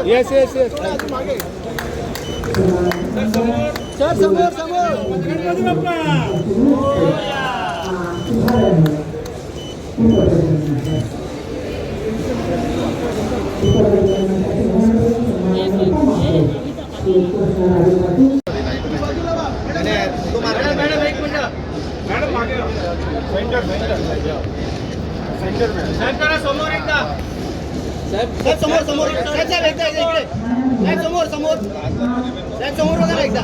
Yes yes yes sir समोर समोर समोर एकदा साहेब समोर समोर साहेब एकदा इकडे साहेब समोर समोर साहेब समोर बघा एकदा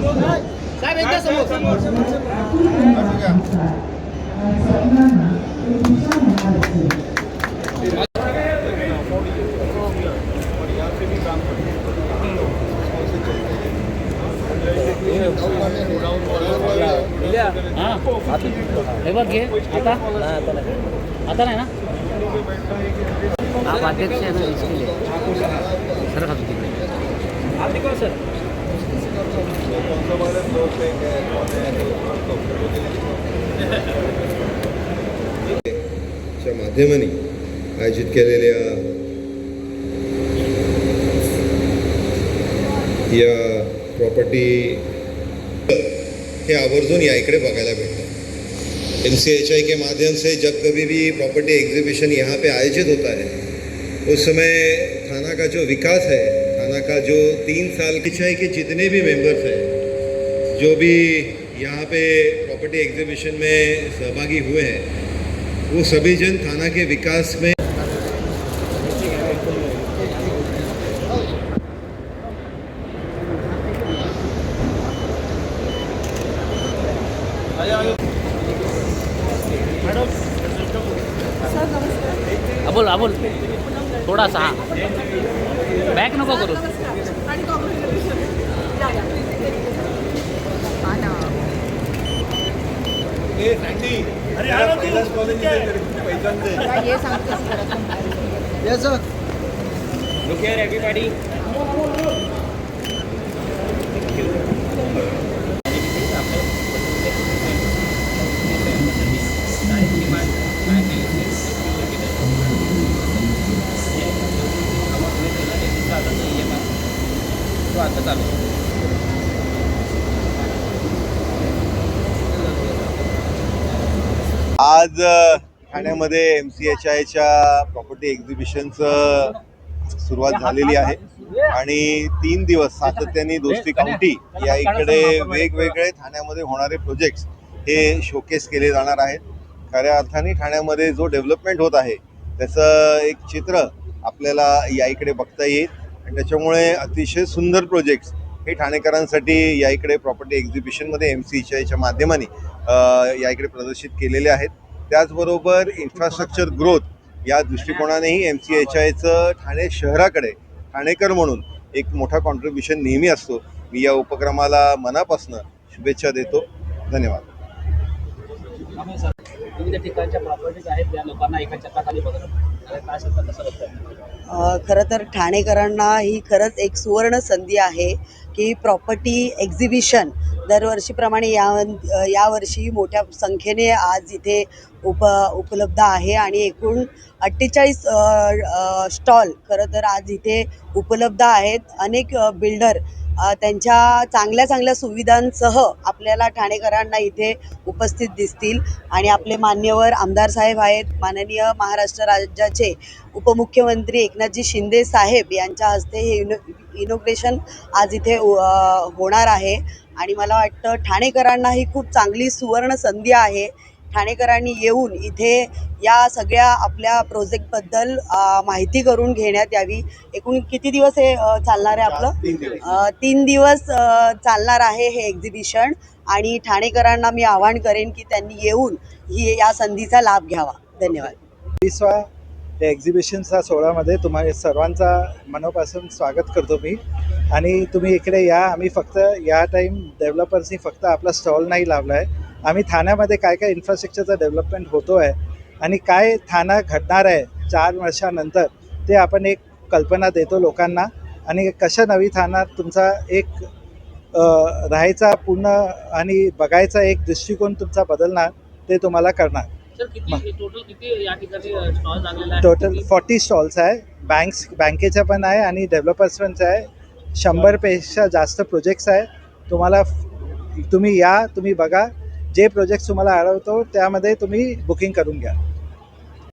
साहेब एकदा समोर हे बघ घे आता आता नाही ना आप अध्यक्ष है ना इसके लिए सर खातो तिकडे सर च्या माध्यमाने आयोजित केलेल्या या प्रॉपर्टी हे आवर्जून या इकडे बघायला भेटतं। MCHI के माध्यम से जब कभी भी प्रॉपर्टी एग्जीबिशन यहाँ पे आयोजित होता है उस समय थाना का जो विकास है, थाना का जो 3 साल MCHI के जितने भी मेंबर्स हैं जो भी यहाँ पे प्रॉपर्टी एग्जीबिशन में सहभागी हुए हैं वो सभी जन थाना के विकास में अबोल अबोल थोडासा बॅक नको करू everybody. आज ठाण्यामध्ये MCHIच्या प्रॉपर्टी एक्झिबिशनचं सुरुवात झालेली आहे आणि 3 दिवस सातत्याने दोस्ती काउंटी या इकडे वेगवेगळे ठाण्यामध्ये होणारे प्रोजेक्ट्स हे शोकेस केले जाणार आहेत। खऱ्या अर्थाने ठाण्यामध्ये जो डेव्हलपमेंट होत आहे त्याचं एक चित्र आपल्याला या इकडे बघता येईल आणि त्याच्यामुळे अतिशय सुंदर प्रोजेक्ट्स हे ठाणेकरांसाठी या इकडे प्रॉपर्टी एक्झिबिशनमध्ये MCHIच्या माध्यमाने या इकडे प्रदर्शित केलेले आहेत। त्याचबरोबर इन्फ्रास्ट्रक्चर ग्रोथ या दृष्टिकोनानेही MCHIचं ठाणे शहराकडे ठाणेकर म्हणून एक मोठा कॉन्ट्रीब्युशन नेहमी असतो। मी या उपक्रमाला मनापासून शुभेच्छा देतो। धन्यवाद। विविध ठिकाणच्या प्रॉपर्टीज आहेत त्या लोकांना एका छताखाली खरं तर ठाणेकरांना ही खरंच एक सुवर्ण संधी आहे की प्रॉपर्टी एक्झिबिशन दरवर्षीप्रमाणे यावर्षी मोठ्या संख्येने आज इथे उपलब्ध आहे आणि एकूण 48 स्टॉल खरं तर आज इथे उपलब्ध आहेत। अनेक बिल्डर त्यांच्या चांगल्या सुविधांसह आपल्याला ठाणेकरांना इथे उपस्थित दिसतील आणि आपले मान्यवर आमदार साहेब आहेत, माननीय महाराष्ट्र राज्याचे उपमुख्यमंत्री एकनाथजी शिंदे साहेब यांच्या हस्ते हे इनॉग्रेशन आज इथे होणार आहे आणि मला वाटतं ठाणेकरांना ही खूप चांगली सुवर्ण संधी आहे। ठाणेकरांनी येऊन इथे या सगळ्या आपल्या प्रोजेक्टबद्दल माहिती करून घेण्यात यावी। एकूण किती दिवस हे चालणार आहे आपलं? 3 दिवस चालणार आहे हे एक्झिबिशन आणि ठाणेकरांना मी आवाहन करेन की त्यांनी येऊन या संधीचा लाभ घ्यावा। धन्यवाद। 20व्या या एक्झिबिशनच्या सोहळ्यामध्ये तुम्हाला सर्वांचा मनापासून स्वागत करतो मी आणि तुम्ही इकडे या। आम्ही फक्त या टाईम डेव्हलपर्सनी फक्त आपला स्टॉल नाही लावला आहे, आम्ही ठाण्यामध्ये काय काय इन्फ्रास्ट्रक्चरचा डेव्हलपमेंट होतो आहे आणि काय ठाणा घडणार आहे 4 वर्षानंतर ते आपण एक कल्पना देतो लोकांना आणि कशा नवी ठाण्यात तुमचा एक राहायचा पूर्ण आणि बघायचा एक दृष्टिकोन तुमचा बदलणार, ते तुम्हाला करणार. सर टोटल किती या ठिकाणी स्टॉल लागलेला आहे? टोटल 40 स्टॉल्स आहे. बँकेच्या पण आहे आणि डेव्हलपर्स पण आहे. 100पेक्षा जास्त प्रोजेक्ट्स आहे. तुम्ही या, तुम्ही बघा, जे प्रोजेक्ट्स तुम्हाला आवडतो त्यामध्ये तुम्ही बुकिंग करून घ्या.